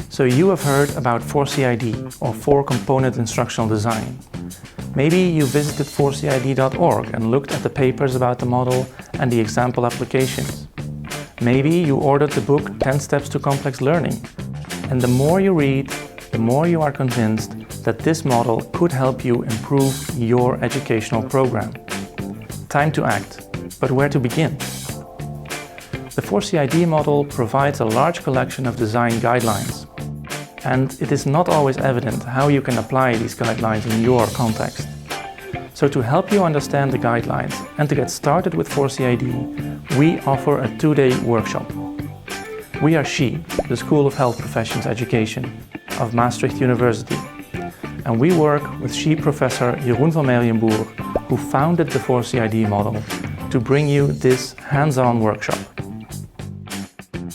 So you have heard about 4CID, or 4-Component Instructional Design. Maybe you visited 4CID.org and looked at the papers about the model and the example applications. Maybe you ordered the book 10 Steps to Complex Learning. And the more you read, the more you are convinced that this model could help you improve your educational program. Time to act, but where to begin? The 4CID model provides a large collection of design guidelines. And it is not always evident how you can apply these guidelines in your context. So to help you understand the guidelines and to get started with 4CID, we offer a 2-day workshop. We are SHE, the School of Health Professions Education of Maastricht University. And we work with SHE professor Jeroen van Melienboer, who founded the 4CID model, to bring you this hands-on workshop.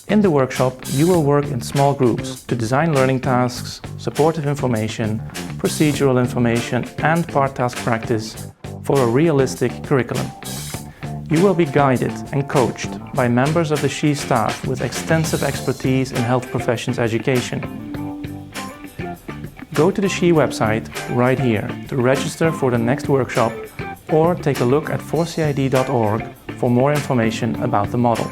In the workshop, you will work in small groups to design learning tasks, supportive information, procedural information, and part task practice for a realistic curriculum. You will be guided and coached by members of the SHE staff with extensive expertise in health professions education. Go to the SHE website right here to register for the next workshop, or take a look at 4CID.org for more information about the model.